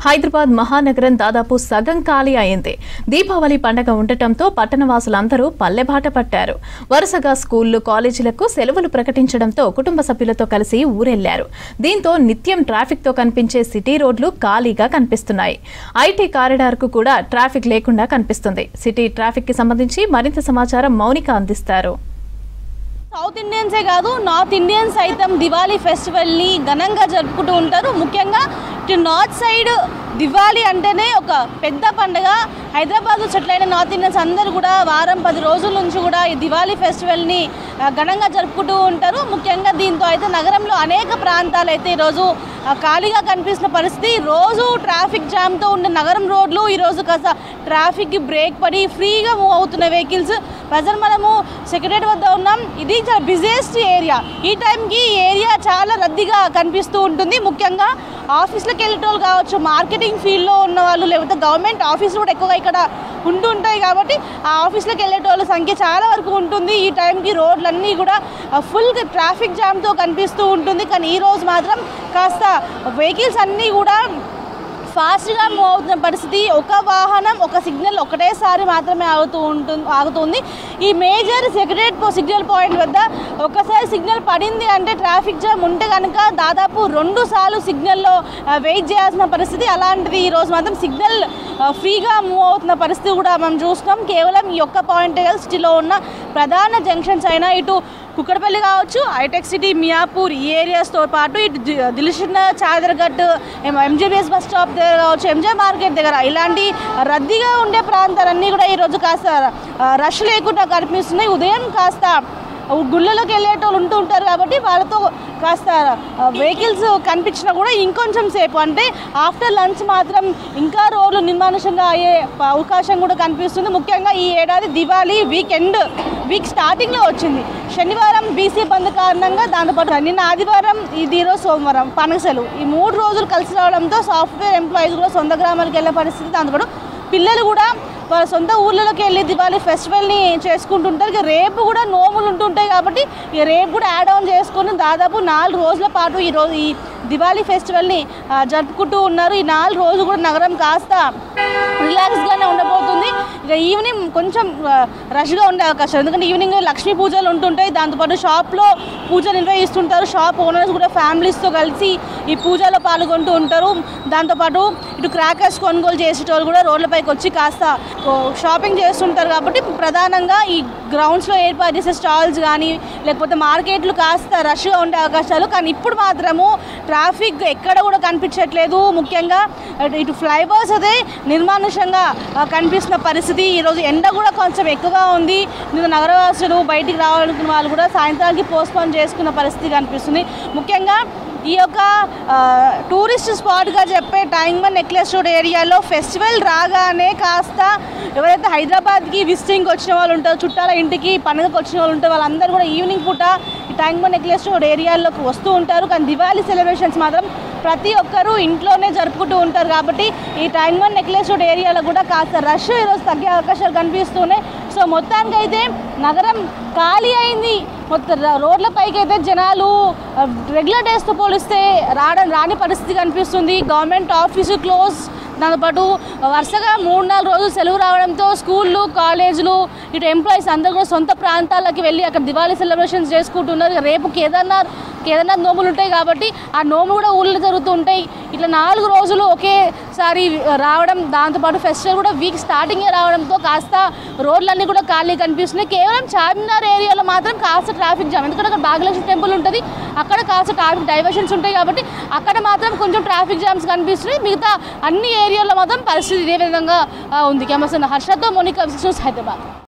హైదరాబాద్ మహానగరం దాదాపు సగం ఖాళీ అయింది. దీపావళి పండగ ఉండటంతో పట్టణవాసులందరూ పల్లెబాట పట్టారు. వరుసగా స్కూళ్లు, కాలేజీలకు సెలవులు ప్రకటించడంతో కుటుంబ సభ్యులతో కలిసి ఊరెళ్లారు. దీంతో నిత్యం ట్రాఫిక్ తో కనిపించే సిటీ రోడ్లు ఖాళీగా కనిపిస్తున్నాయి. ఐటీ కారిడార్ కు కూడా ట్రాఫిక్ లేకుండా కనిపిస్తుంది. సిటీ ట్రాఫిక్ కి సంబంధించి మరింత సమాచారం మౌనిక అందిస్తారు. సౌత్ ఇండియన్సే కాదు, నార్త్ ఇండియన్స్ సైతం దివాళీ ఫెస్టివల్ని ఘనంగా జరుపుకుంటూ ఉంటారు. ముఖ్యంగా ఇటు నార్త్ సైడ్ దివాళీ అంటేనే ఒక పెద్ద పండుగ. హైదరాబాద్లో సెటిల్ అయిన నార్త్ ఇండియన్స్ అందరూ కూడా వారం 10 రోజుల నుంచి కూడా ఈ దివాళీ ఫెస్టివల్ని ఘనంగా జరుపుకుంటూ ఉంటారు. ముఖ్యంగా దీంతో అయితే నగరంలో అనేక ప్రాంతాలు అయితే ఈరోజు ఖాళీగా కనిపిస్తున్న పరిస్థితి. రోజు ట్రాఫిక్ జామ్తో ఉన్న నగరం రోడ్లు ఈరోజు కాస్త ట్రాఫిక్కి బ్రేక్ పడి ఫ్రీగా మూవ్ అవుతున్న వెహికల్స్. ప్రజలు మనము సెక్రటరీ వద్ద ఉన్నాం. ఇది చాలా బిజియెస్ట్ ఏరియా. ఈ టైంకి ఈ ఏరియా చాలా రద్దీగా కనిపిస్తూ ఉంటుంది. ముఖ్యంగా ఆఫీస్లకు వెళ్ళేటోళ్ళు కావచ్చు, మార్కెటింగ్ ఫీల్డ్లో ఉన్న వాళ్ళు, లేకపోతే గవర్నమెంట్ ఆఫీసులు కూడా ఎక్కువగా ఇక్కడ ఉంటుంటాయి కాబట్టి ఆ ఆఫీస్లకు వెళ్ళేటోళ్ళ సంఖ్య చాలా వరకు ఉంటుంది. ఈ టైంకి రోడ్లన్నీ కూడా ఫుల్ ట్రాఫిక్ జామ్తో కనిపిస్తూ ఉంటుంది. కానీ ఈరోజు మాత్రం కాస్త వెహికల్స్ అన్నీ కూడా ఫాస్ట్గా మూవ్ అవుతున్న పరిస్థితి. ఒక వాహనం ఒక సిగ్నల్ ఒకటేసారి మాత్రమే ఆగుతుంది. ఈ మేజర్ సెక్రటరేట్ సిగ్నల్ పాయింట్ వద్ద ఒకసారి సిగ్నల్ పడింది అంటే ట్రాఫిక్ జామ్ ఉంటే కనుక దాదాపు 2 సార్లు సిగ్నల్లో వెయిట్ చేయాల్సిన పరిస్థితి. అలాంటిది ఈరోజు మాత్రం సిగ్నల్ ఫ్రీగా మూవ్ అవుతున్న పరిస్థితి కూడా మనం చూస్తున్నాం. కేవలం ఈ ఒక్క పాయింటే కాదు, సిటీలో ఉన్న ప్రధాన జంక్షన్స్ అయినా ఇటు కుక్కడపల్లి కావచ్చు, హైటెక్ సిటీ, మియాపూర్ ఈ ఏరియాస్తో పాటు ఇటు Dilsukh Nagar, Chaderghat, MGBS bus stop దగ్గర కావచ్చు, ఎంజే మార్కెట్ దగ్గర ఇలాంటి రద్దీగా ఉండే ప్రాంతాలన్నీ కూడా ఈరోజు కాస్త రష్ లేకుండా కనిపిస్తున్నాయి. ఉదయం కాస్త గుళ్ళలోకి వెళ్ళేటోళ్ళు ఉంటూ ఉంటారు కాబట్టి వాళ్ళతో కాస్త వెహికల్స్ కనిపించినా కూడా ఇంకొంచెం సేపు అంటే ఆఫ్టర్ లంచ్ మాత్రం ఇంకా రోడ్లు నిర్మానుషంగా అయ్యే అవకాశం కూడా కనిపిస్తుంది. ముఖ్యంగా ఈ ఏడాది దివాళీ వీక్ స్టార్టింగ్లో వచ్చింది. శనివారం బీసీ బంద్ కారణంగా, దాంతోపాటు నిన్న ఆదివారం, ఇది ఈరోజు సోమవారం పండుగ సెలవు. ఈ 3 రోజులు కలిసి రావడంతో సాఫ్ట్వేర్ ఎంప్లాయీస్ కూడా సొంత గ్రామాలకు వెళ్ళే పరిస్థితి. దాంతోపాటు పిల్లలు కూడా వాళ్ళ సొంత ఊళ్ళలోకి వెళ్ళి దివాళీ ఫెస్టివల్ని చేసుకుంటుంటారు. ఇక రేపు కూడా నోములు ఉంటుంటాయి కాబట్టి ఇక రేపు కూడా యాడ్ ఆన్ చేసుకొని దాదాపు 4 రోజుల పాటు ఈ దివాళీ ఫెస్టివల్ని జరుపుకుంటూ ఉన్నారు. ఈ 4 రోజులు కూడా నగరం కాస్త రిలాక్స్గానే ఉండబోతుంది. ఇక ఈవినింగ్ కొంచెం రష్గా ఉండే అవకాశం, ఎందుకంటే ఈవినింగ్ లక్ష్మీ పూజలు ఉంటుంటాయి. దాంతోపాటు షాప్లో పూజ నిర్వహిస్తుంటారు. షాప్ ఓనర్స్ కూడా ఫ్యామిలీస్తో కలిసి ఈ పూజలో పాల్గొంటూ ఉంటారు. దాంతోపాటు ఇటు క్రాకర్స్ కొనుగోలు చేసేటోళ్ళు కూడా రోడ్లపైకి వచ్చి కాస్త షాపింగ్ చేస్తుంటారు. కాబట్టి ప్రధానంగా ఈ గ్రౌండ్స్లో ఏర్పాటు చేసే స్టాల్స్ కానీ లేకపోతే మార్కెట్లు కాస్త రష్గా ఉండే అవకాశాలు. కానీ ఇప్పుడు మాత్రము ట్రాఫిక్ ఎక్కడ కూడా కనిపించట్లేదు. ముఖ్యంగా ఇటు ఫ్లైఓవర్స్ అదే నిర్మానుషంగా కనిపిస్తున్న పరిస్థితి. ఈరోజు ఎండ కూడా కొంచెం ఎక్కువగా ఉంది. నిన్న నగరవాసులు బయటికి రావాలనుకున్న వాళ్ళు కూడా సాయంత్రానికి పోస్ట్పోన్ చేసుకున్న పరిస్థితి కనిపిస్తుంది. ముఖ్యంగా ఈ యొక్క టూరిస్ట్ స్పాట్గా చెప్పే ట్యాంక్బండ్ నెక్లెస్ రోడ్ ఏరియాలో ఫెస్టివల్ రాగానే కాస్త ఎవరైతే హైదరాబాద్కి విజిటింగ్కి వచ్చిన వాళ్ళు ఉంటారో, చుట్టాల ఇంటికి పండుగకు వచ్చిన వాళ్ళు ఉంటారో వాళ్ళందరూ కూడా ఈవినింగ్ పూట ఈ ట్యాంక్బండ్ నెక్లెస్ రోడ్ ఏరియాలోకి వస్తూ ఉంటారు. కానీ దివాళీ సెలబ్రేషన్స్ మాత్రం ప్రతి ఒక్కరూ ఇంట్లోనే జరుపుకుంటూ ఉంటారు కాబట్టి ఈ ట్యాంక్బండ్ నెక్లెస్ రోడ్ ఏరియాలో కూడా కాస్త రష్ ఈరోజు తగ్గే అవకాశాలు కనిపిస్తున్నాయి. సో మొత్తానికైతే నగరం ఖాళీ అయింది. మొత్తం రోడ్లపైకి అయితే జనాలు రెగ్యులర్ డేస్తో పోలిస్తే రాని పరిస్థితి కనిపిస్తుంది. Government office close. దాంతోపాటు వరుసగా 3-4 రోజులు సెలవు రావడంతో స్కూళ్ళు, కాలేజీలు, ఇటు ఎంప్లాయీస్ అందరూ కూడా సొంత ప్రాంతాలకి వెళ్ళి అక్కడ దివాళీ సెలబ్రేషన్స్ చేసుకుంటున్నారు. రేపు కేదార్నాథ్ నోములు ఉంటాయి కాబట్టి ఆ నోములు కూడా ఊళ్ళో జరుగుతూ ఉంటాయి. ఇట్లా 4 రోజులు ఒకేసారి రావడం, దాంతోపాటు ఫెస్టివల్ కూడా వీక్ స్టార్టింగే రావడంతో కాస్త రోడ్లన్నీ కూడా ఖాళీ కనిపిస్తున్నాయి. కేవలం చార్మినార్ ఏరియాలో మాత్రం కాస్త ట్రాఫిక్ జామ్, ఎందుకంటే అక్కడ భాగ్యలక్ష్మి టెంపుల్ ఉంటుంది, అక్కడ కాస్త ట్రాఫిక్ డైవర్షన్స్ ఉంటాయి కాబట్టి అక్కడ మాత్రం కొంచెం ట్రాఫిక్ జామ్స్ కనిపిస్తున్నాయి. మిగతా అన్ని ఏరియాలో మాత్రం పరిస్థితి ఇదే విధంగా ఉంది. కెమెరా హర్షతో మౌనిక, హైదరాబాద్.